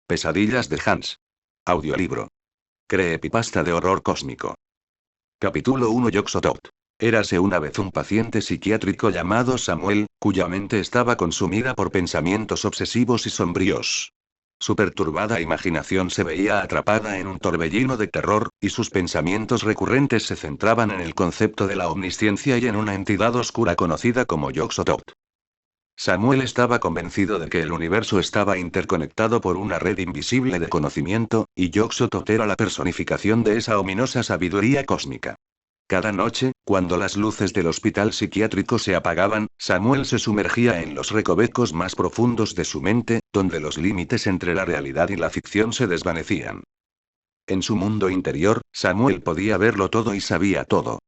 Pesadillas de Hans. Audiolibro. Creepypasta de horror cósmico. Capítulo 1. Yog-Sothoth. Érase una vez un paciente psiquiátrico llamado Samuel, cuya mente estaba consumida por pensamientos obsesivos y sombríos. Su perturbada imaginación se veía atrapada en un torbellino de terror, y sus pensamientos recurrentes se centraban en el concepto de la omnisciencia y en una entidad oscura conocida como Yog-Sothoth. Samuel estaba convencido de que el universo estaba interconectado por una red invisible de conocimiento, y Yog-Sothoth era la personificación de esa ominosa sabiduría cósmica. Cada noche, cuando las luces del hospital psiquiátrico se apagaban, Samuel se sumergía en los recovecos más profundos de su mente, donde los límites entre la realidad y la ficción se desvanecían. En su mundo interior, Samuel podía verlo todo y sabía todo.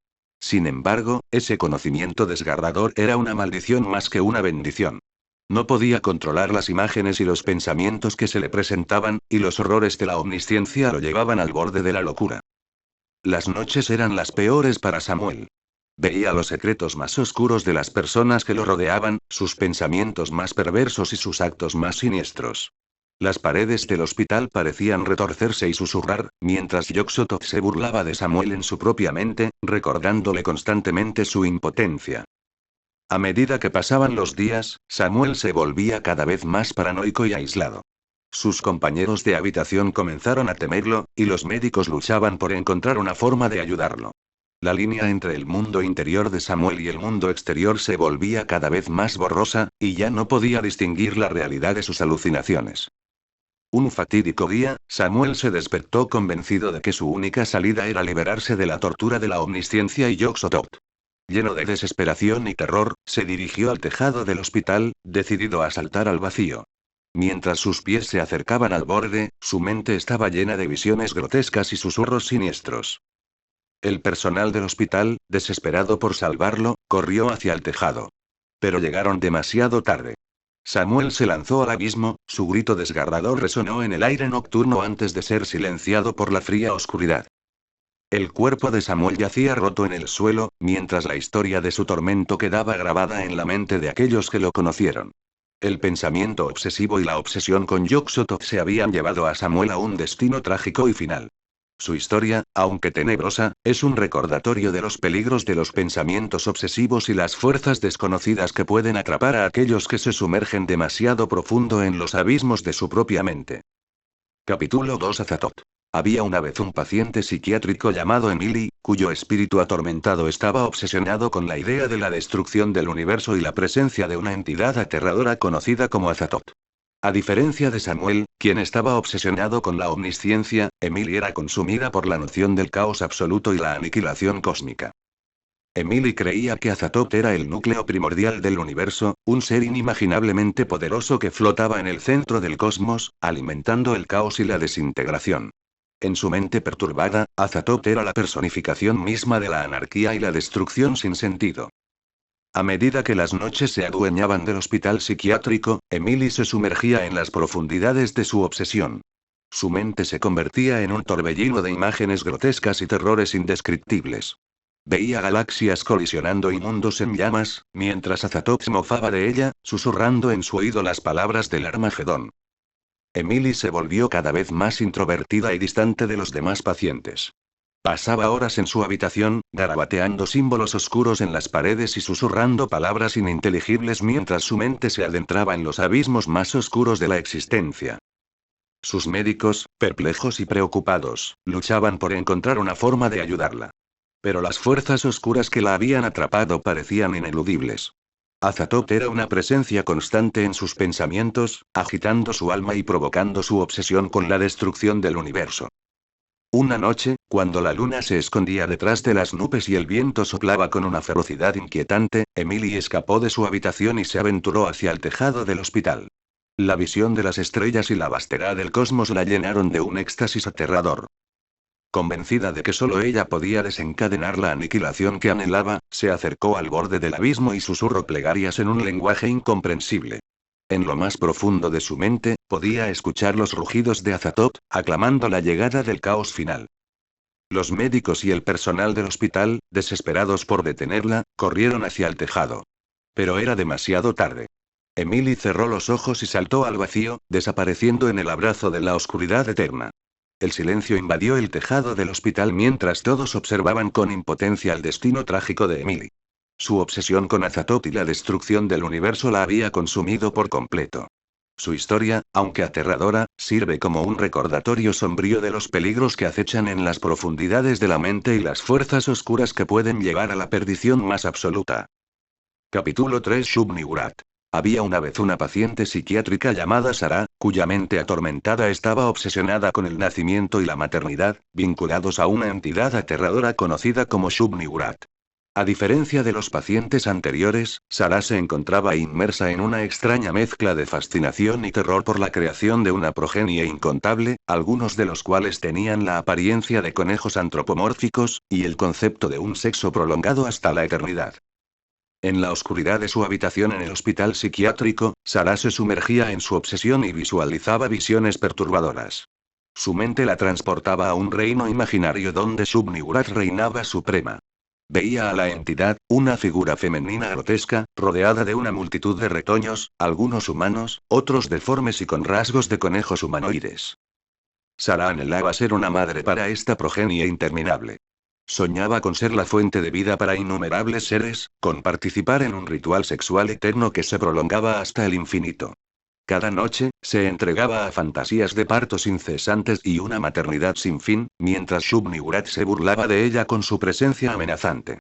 Sin embargo, ese conocimiento desgarrador era una maldición más que una bendición. No podía controlar las imágenes y los pensamientos que se le presentaban, y los horrores de la omnisciencia lo llevaban al borde de la locura. Las noches eran las peores para Samuel. Veía los secretos más oscuros de las personas que lo rodeaban, sus pensamientos más perversos y sus actos más siniestros. Las paredes del hospital parecían retorcerse y susurrar, mientras Yog-Sothoth se burlaba de Samuel en su propia mente, recordándole constantemente su impotencia. A medida que pasaban los días, Samuel se volvía cada vez más paranoico y aislado. Sus compañeros de habitación comenzaron a temerlo, y los médicos luchaban por encontrar una forma de ayudarlo. La línea entre el mundo interior de Samuel y el mundo exterior se volvía cada vez más borrosa, y ya no podía distinguir la realidad de sus alucinaciones. Un fatídico día, Samuel se despertó convencido de que su única salida era liberarse de la tortura de la omnisciencia y Yog-Sothoth. Lleno de desesperación y terror, se dirigió al tejado del hospital, decidido a saltar al vacío. Mientras sus pies se acercaban al borde, su mente estaba llena de visiones grotescas y susurros siniestros. El personal del hospital, desesperado por salvarlo, corrió hacia el tejado. Pero llegaron demasiado tarde. Samuel se lanzó al abismo, su grito desgarrador resonó en el aire nocturno antes de ser silenciado por la fría oscuridad. El cuerpo de Samuel yacía roto en el suelo, mientras la historia de su tormento quedaba grabada en la mente de aquellos que lo conocieron. El pensamiento obsesivo y la obsesión con Yog-Sothoth se habían llevado a Samuel a un destino trágico y final. Su historia, aunque tenebrosa, es un recordatorio de los peligros de los pensamientos obsesivos y las fuerzas desconocidas que pueden atrapar a aquellos que se sumergen demasiado profundo en los abismos de su propia mente. Capítulo 2. Azathoth. Había una vez un paciente psiquiátrico llamado Emily, cuyo espíritu atormentado estaba obsesionado con la idea de la destrucción del universo y la presencia de una entidad aterradora conocida como Azathoth. A diferencia de Samuel, quien estaba obsesionado con la omnisciencia, Emily era consumida por la noción del caos absoluto y la aniquilación cósmica. Emily creía que Azathoth era el núcleo primordial del universo, un ser inimaginablemente poderoso que flotaba en el centro del cosmos, alimentando el caos y la desintegración. En su mente perturbada, Azathoth era la personificación misma de la anarquía y la destrucción sin sentido. A medida que las noches se adueñaban del hospital psiquiátrico, Emily se sumergía en las profundidades de su obsesión. Su mente se convertía en un torbellino de imágenes grotescas y terrores indescriptibles. Veía galaxias colisionando y mundos en llamas, mientras Azathoth se mofaba de ella, susurrando en su oído las palabras del Armagedón. Emily se volvió cada vez más introvertida y distante de los demás pacientes. Pasaba horas en su habitación, garabateando símbolos oscuros en las paredes y susurrando palabras ininteligibles mientras su mente se adentraba en los abismos más oscuros de la existencia. Sus médicos, perplejos y preocupados, luchaban por encontrar una forma de ayudarla. Pero las fuerzas oscuras que la habían atrapado parecían ineludibles. Azathoth era una presencia constante en sus pensamientos, agitando su alma y provocando su obsesión con la destrucción del universo. Una noche, cuando la luna se escondía detrás de las nubes y el viento soplaba con una ferocidad inquietante, Emily escapó de su habitación y se aventuró hacia el tejado del hospital. La visión de las estrellas y la vastedad del cosmos la llenaron de un éxtasis aterrador. Convencida de que solo ella podía desencadenar la aniquilación que anhelaba, se acercó al borde del abismo y susurró plegarias en un lenguaje incomprensible. En lo más profundo de su mente, podía escuchar los rugidos de Azathoth, aclamando la llegada del caos final. Los médicos y el personal del hospital, desesperados por detenerla, corrieron hacia el tejado. Pero era demasiado tarde. Emily cerró los ojos y saltó al vacío, desapareciendo en el abrazo de la oscuridad eterna. El silencio invadió el tejado del hospital mientras todos observaban con impotencia el destino trágico de Emily. Su obsesión con Azathoth y la destrucción del universo la había consumido por completo. Su historia, aunque aterradora, sirve como un recordatorio sombrío de los peligros que acechan en las profundidades de la mente y las fuerzas oscuras que pueden llevar a la perdición más absoluta. Capítulo 3 Shub-Niggurath. Había una vez una paciente psiquiátrica llamada Sarah, cuya mente atormentada estaba obsesionada con el nacimiento y la maternidad, vinculados a una entidad aterradora conocida como Shub-Niggurath. A diferencia de los pacientes anteriores, Sarah se encontraba inmersa en una extraña mezcla de fascinación y terror por la creación de una progenie incontable, algunos de los cuales tenían la apariencia de conejos antropomórficos, y el concepto de un sexo prolongado hasta la eternidad. En la oscuridad de su habitación en el hospital psiquiátrico, Sarah se sumergía en su obsesión y visualizaba visiones perturbadoras. Su mente la transportaba a un reino imaginario donde Shub-Niggurath reinaba suprema. Veía a la entidad, una figura femenina grotesca, rodeada de una multitud de retoños, algunos humanos, otros deformes y con rasgos de conejos humanoides. Sarah anhelaba ser una madre para esta progenie interminable. Soñaba con ser la fuente de vida para innumerables seres, con participar en un ritual sexual eterno que se prolongaba hasta el infinito. Cada noche, se entregaba a fantasías de partos incesantes y una maternidad sin fin, mientras Shub-Niggurath se burlaba de ella con su presencia amenazante.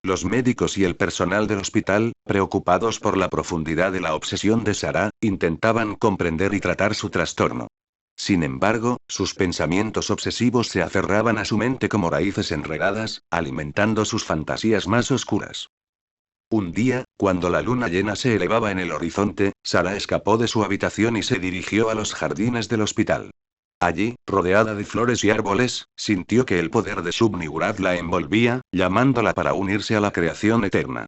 Los médicos y el personal del hospital, preocupados por la profundidad de la obsesión de Sarah, intentaban comprender y tratar su trastorno. Sin embargo, sus pensamientos obsesivos se aferraban a su mente como raíces enredadas, alimentando sus fantasías más oscuras. Un día, cuando la luna llena se elevaba en el horizonte, Sarah escapó de su habitación y se dirigió a los jardines del hospital. Allí, rodeada de flores y árboles, sintió que el poder de Shub-Niggurath la envolvía, llamándola para unirse a la creación eterna.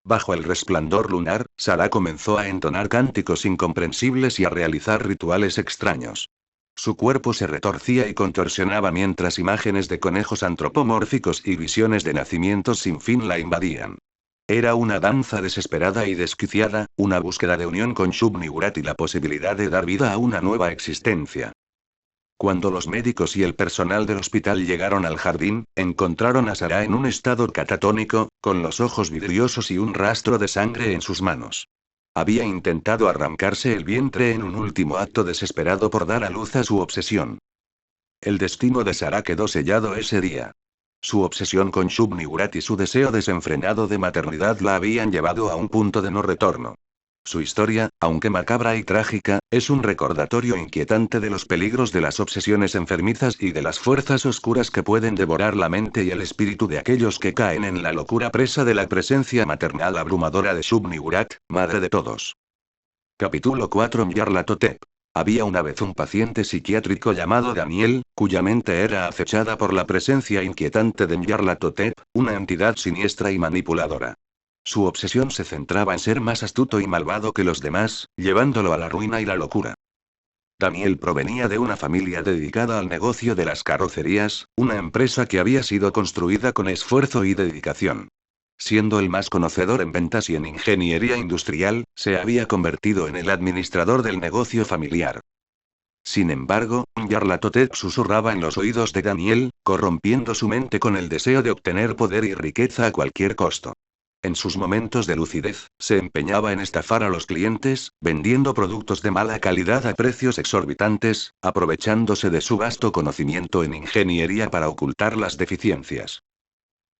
Bajo el resplandor lunar, Sarah comenzó a entonar cánticos incomprensibles y a realizar rituales extraños. Su cuerpo se retorcía y contorsionaba mientras imágenes de conejos antropomórficos y visiones de nacimientos sin fin la invadían. Era una danza desesperada y desquiciada, una búsqueda de unión con Shub-Niggurath y la posibilidad de dar vida a una nueva existencia. Cuando los médicos y el personal del hospital llegaron al jardín, encontraron a Sarah en un estado catatónico, con los ojos vidriosos y un rastro de sangre en sus manos. Había intentado arrancarse el vientre en un último acto desesperado por dar a luz a su obsesión. El destino de Sarah quedó sellado ese día. Su obsesión con Shub-Niggurath y su deseo desenfrenado de maternidad la habían llevado a un punto de no retorno. Su historia, aunque macabra y trágica, es un recordatorio inquietante de los peligros de las obsesiones enfermizas y de las fuerzas oscuras que pueden devorar la mente y el espíritu de aquellos que caen en la locura presa de la presencia maternal abrumadora de Shub-Niggurath, madre de todos. Capítulo 4 Nyarlathotep. Había una vez un paciente psiquiátrico llamado Daniel, cuya mente era acechada por la presencia inquietante de Nyarlathotep, una entidad siniestra y manipuladora. Su obsesión se centraba en ser más astuto y malvado que los demás, llevándolo a la ruina y la locura. Daniel provenía de una familia dedicada al negocio de las carrocerías, una empresa que había sido construida con esfuerzo y dedicación. Siendo el más conocedor en ventas y en ingeniería industrial, se había convertido en el administrador del negocio familiar. Sin embargo, Nyarlathotep susurraba en los oídos de Daniel, corrompiendo su mente con el deseo de obtener poder y riqueza a cualquier costo. En sus momentos de lucidez, se empeñaba en estafar a los clientes, vendiendo productos de mala calidad a precios exorbitantes, aprovechándose de su vasto conocimiento en ingeniería para ocultar las deficiencias.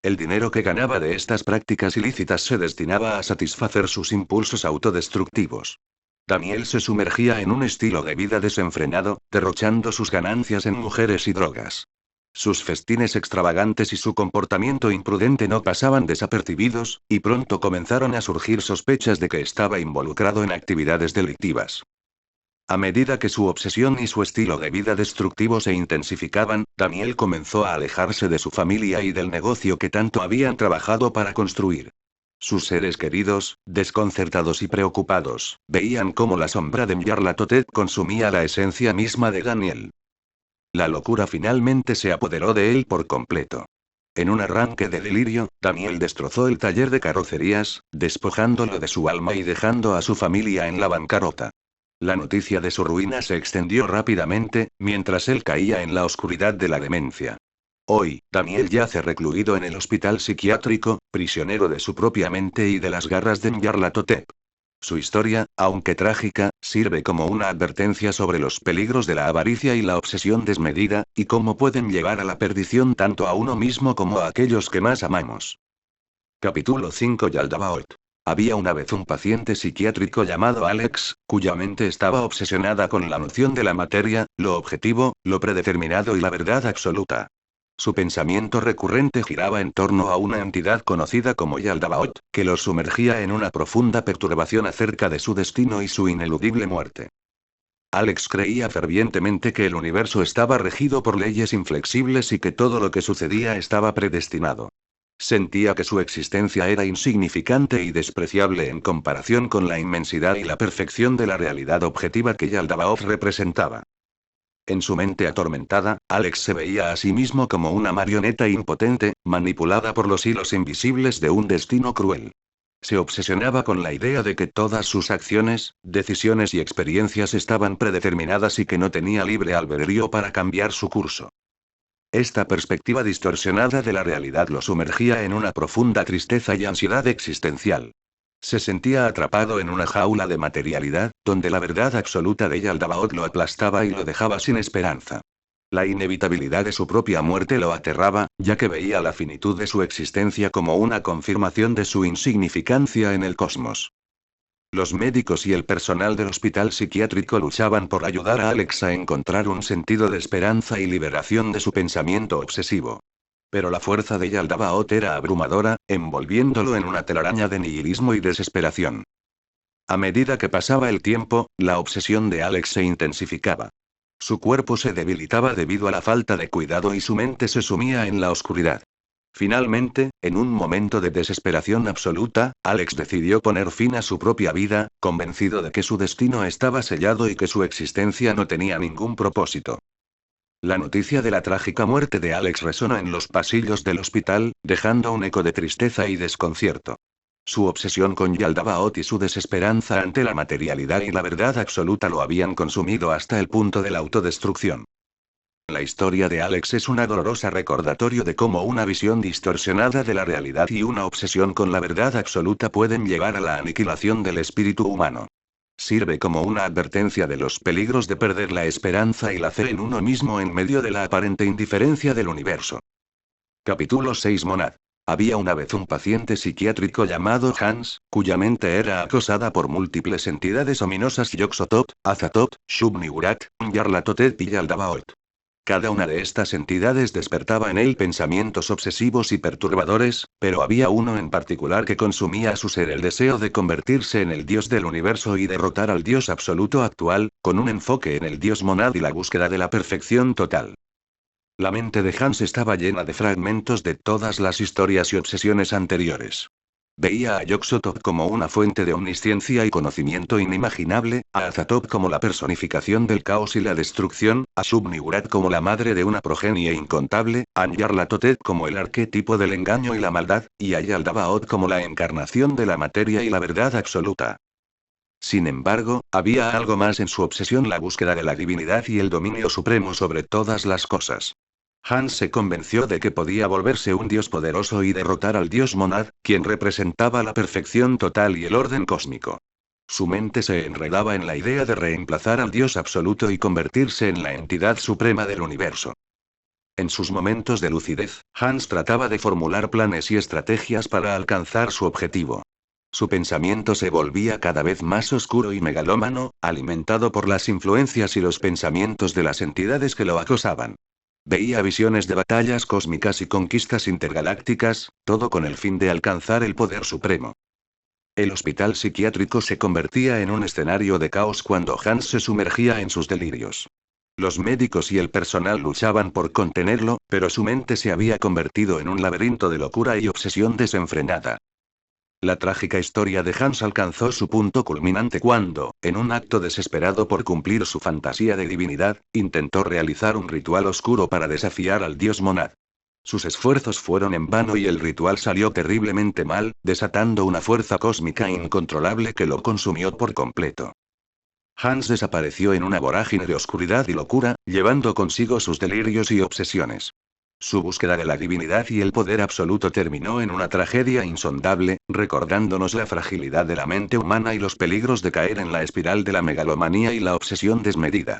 El dinero que ganaba de estas prácticas ilícitas se destinaba a satisfacer sus impulsos autodestructivos. Daniel se sumergía en un estilo de vida desenfrenado, derrochando sus ganancias en mujeres y drogas. Sus festines extravagantes y su comportamiento imprudente no pasaban desapercibidos, y pronto comenzaron a surgir sospechas de que estaba involucrado en actividades delictivas. A medida que su obsesión y su estilo de vida destructivo se intensificaban, Daniel comenzó a alejarse de su familia y del negocio que tanto habían trabajado para construir. Sus seres queridos, desconcertados y preocupados, veían cómo la sombra de Nyarlathotep consumía la esencia misma de Daniel. La locura finalmente se apoderó de él por completo. En un arranque de delirio, Daniel destrozó el taller de carrocerías, despojándolo de su alma y dejando a su familia en la bancarrota. La noticia de su ruina se extendió rápidamente, mientras él caía en la oscuridad de la demencia. Hoy, Daniel yace recluido en el hospital psiquiátrico, prisionero de su propia mente y de las garras de Nyarlathotep. Su historia, aunque trágica, sirve como una advertencia sobre los peligros de la avaricia y la obsesión desmedida, y cómo pueden llevar a la perdición tanto a uno mismo como a aquellos que más amamos. Capítulo 5 Yaldabaoth. Había una vez un paciente psiquiátrico llamado Alex, cuya mente estaba obsesionada con la noción de la materia, lo objetivo, lo predeterminado y la verdad absoluta. Su pensamiento recurrente giraba en torno a una entidad conocida como Yaldabaoth, que lo sumergía en una profunda perturbación acerca de su destino y su ineludible muerte. Alex creía fervientemente que el universo estaba regido por leyes inflexibles y que todo lo que sucedía estaba predestinado. Sentía que su existencia era insignificante y despreciable en comparación con la inmensidad y la perfección de la realidad objetiva que Yaldabaoth representaba. En su mente atormentada, Alex se veía a sí mismo como una marioneta impotente, manipulada por los hilos invisibles de un destino cruel. Se obsesionaba con la idea de que todas sus acciones, decisiones y experiencias estaban predeterminadas y que no tenía libre albedrío para cambiar su curso. Esta perspectiva distorsionada de la realidad lo sumergía en una profunda tristeza y ansiedad existencial. Se sentía atrapado en una jaula de materialidad, donde la verdad absoluta de Yaldabaoth lo aplastaba y lo dejaba sin esperanza. La inevitabilidad de su propia muerte lo aterraba, ya que veía la finitud de su existencia como una confirmación de su insignificancia en el cosmos. Los médicos y el personal del hospital psiquiátrico luchaban por ayudar a Alex a encontrar un sentido de esperanza y liberación de su pensamiento obsesivo. Pero la fuerza de Yaldabaoth era abrumadora, envolviéndolo en una telaraña de nihilismo y desesperación. A medida que pasaba el tiempo, la obsesión de Alex se intensificaba. Su cuerpo se debilitaba debido a la falta de cuidado y su mente se sumía en la oscuridad. Finalmente, en un momento de desesperación absoluta, Alex decidió poner fin a su propia vida, convencido de que su destino estaba sellado y que su existencia no tenía ningún propósito. La noticia de la trágica muerte de Alex resonó en los pasillos del hospital, dejando un eco de tristeza y desconcierto. Su obsesión con Yaldabaoth y su desesperanza ante la materialidad y la verdad absoluta lo habían consumido hasta el punto de la autodestrucción. La historia de Alex es un doloroso recordatorio de cómo una visión distorsionada de la realidad y una obsesión con la verdad absoluta pueden llevar a la aniquilación del espíritu humano. Sirve como una advertencia de los peligros de perder la esperanza y la fe en uno mismo en medio de la aparente indiferencia del universo. Capítulo 6 Monad. Había una vez un paciente psiquiátrico llamado Hans, cuya mente era acosada por múltiples entidades ominosas Yog-Sothoth, Azathoth, Shub-Niggurath, Nyarlathotep y Yaldabaoth. Cada una de estas entidades despertaba en él pensamientos obsesivos y perturbadores, pero había uno en particular que consumía a su ser el deseo de convertirse en el dios del universo y derrotar al dios absoluto actual, con un enfoque en el dios monad y la búsqueda de la perfección total. La mente de Hans estaba llena de fragmentos de todas las historias y obsesiones anteriores. Veía a Yog-Sothoth como una fuente de omnisciencia y conocimiento inimaginable, a Azathoth como la personificación del caos y la destrucción, a Shub-Niggurath como la madre de una progenie incontable, a Nyarlathotep como el arquetipo del engaño y la maldad, y a Yaldabaoth como la encarnación de la materia y la verdad absoluta. Sin embargo, había algo más en su obsesión: la búsqueda de la divinidad y el dominio supremo sobre todas las cosas. Hans se convenció de que podía volverse un dios poderoso y derrotar al dios monad, quien representaba la perfección total y el orden cósmico. Su mente se enredaba en la idea de reemplazar al dios absoluto y convertirse en la entidad suprema del universo. En sus momentos de lucidez, Hans trataba de formular planes y estrategias para alcanzar su objetivo. Su pensamiento se volvía cada vez más oscuro y megalómano, alimentado por las influencias y los pensamientos de las entidades que lo acosaban. Veía visiones de batallas cósmicas y conquistas intergalácticas, todo con el fin de alcanzar el poder supremo. El hospital psiquiátrico se convertía en un escenario de caos cuando Hans se sumergía en sus delirios. Los médicos y el personal luchaban por contenerlo, pero su mente se había convertido en un laberinto de locura y obsesión desenfrenada. La trágica historia de Hans alcanzó su punto culminante cuando, en un acto desesperado por cumplir su fantasía de divinidad, intentó realizar un ritual oscuro para desafiar al dios monad. Sus esfuerzos fueron en vano y el ritual salió terriblemente mal, desatando una fuerza cósmica incontrolable que lo consumió por completo. Hans desapareció en una vorágine de oscuridad y locura, llevando consigo sus delirios y obsesiones. Su búsqueda de la divinidad y el poder absoluto terminó en una tragedia insondable, recordándonos la fragilidad de la mente humana y los peligros de caer en la espiral de la megalomanía y la obsesión desmedida.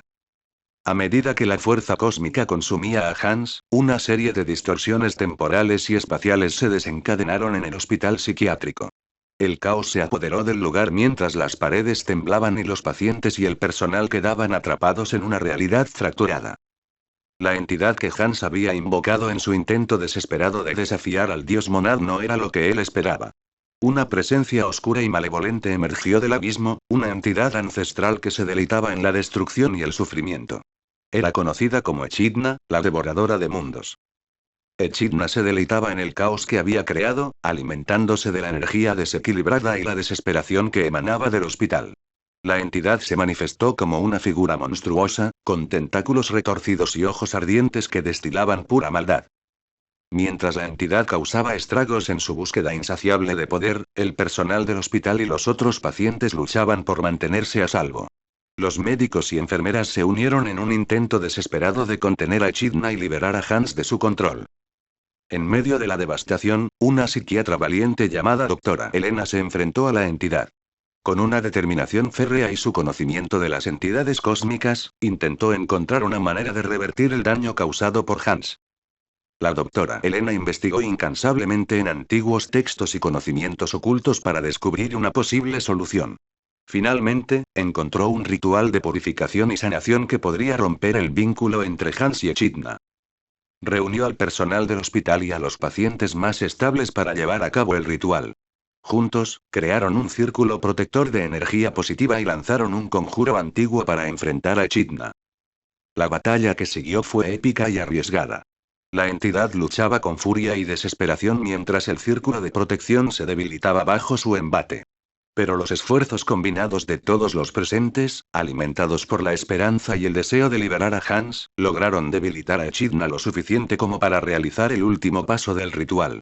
A medida que la fuerza cósmica consumía a Hans, una serie de distorsiones temporales y espaciales se desencadenaron en el hospital psiquiátrico. El caos se apoderó del lugar mientras las paredes temblaban y los pacientes y el personal quedaban atrapados en una realidad fracturada. La entidad que Hans había invocado en su intento desesperado de desafiar al dios Monad no era lo que él esperaba. Una presencia oscura y malevolente emergió del abismo, una entidad ancestral que se deleitaba en la destrucción y el sufrimiento. Era conocida como Echidna, la devoradora de mundos. Echidna se deleitaba en el caos que había creado, alimentándose de la energía desequilibrada y la desesperación que emanaba del hospital. La entidad se manifestó como una figura monstruosa, con tentáculos retorcidos y ojos ardientes que destilaban pura maldad. Mientras la entidad causaba estragos en su búsqueda insaciable de poder, el personal del hospital y los otros pacientes luchaban por mantenerse a salvo. Los médicos y enfermeras se unieron en un intento desesperado de contener a Echidna y liberar a Hans de su control. En medio de la devastación, una psiquiatra valiente llamada Doctora Elena se enfrentó a la entidad. Con una determinación férrea y su conocimiento de las entidades cósmicas, intentó encontrar una manera de revertir el daño causado por Hans. La doctora Elena investigó incansablemente en antiguos textos y conocimientos ocultos para descubrir una posible solución. Finalmente, encontró un ritual de purificación y sanación que podría romper el vínculo entre Hans y Echidna. Reunió al personal del hospital y a los pacientes más estables para llevar a cabo el ritual. Juntos, crearon un círculo protector de energía positiva y lanzaron un conjuro antiguo para enfrentar a Echidna. La batalla que siguió fue épica y arriesgada. La entidad luchaba con furia y desesperación mientras el círculo de protección se debilitaba bajo su embate. Pero los esfuerzos combinados de todos los presentes, alimentados por la esperanza y el deseo de liberar a Hans, lograron debilitar a Echidna lo suficiente como para realizar el último paso del ritual.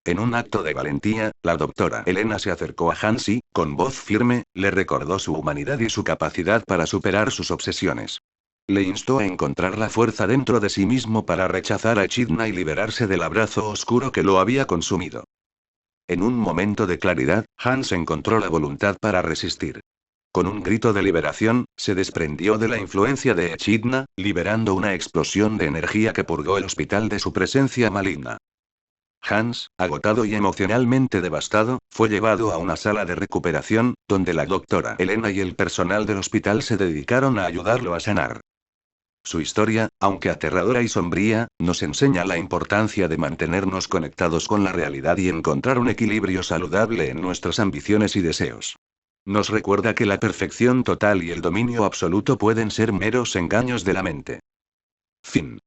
En un acto de valentía, la doctora Elena se acercó a Hans y, con voz firme, le recordó su humanidad y su capacidad para superar sus obsesiones. Le instó a encontrar la fuerza dentro de sí mismo para rechazar a Echidna y liberarse del abrazo oscuro que lo había consumido. En un momento de claridad, Hans encontró la voluntad para resistir. Con un grito de liberación, se desprendió de la influencia de Echidna, liberando una explosión de energía que purgó el hospital de su presencia maligna. Hans, agotado y emocionalmente devastado, fue llevado a una sala de recuperación, donde la doctora Elena y el personal del hospital se dedicaron a ayudarlo a sanar. Su historia, aunque aterradora y sombría, nos enseña la importancia de mantenernos conectados con la realidad y encontrar un equilibrio saludable en nuestras ambiciones y deseos. Nos recuerda que la perfección total y el dominio absoluto pueden ser meros engaños de la mente. Fin.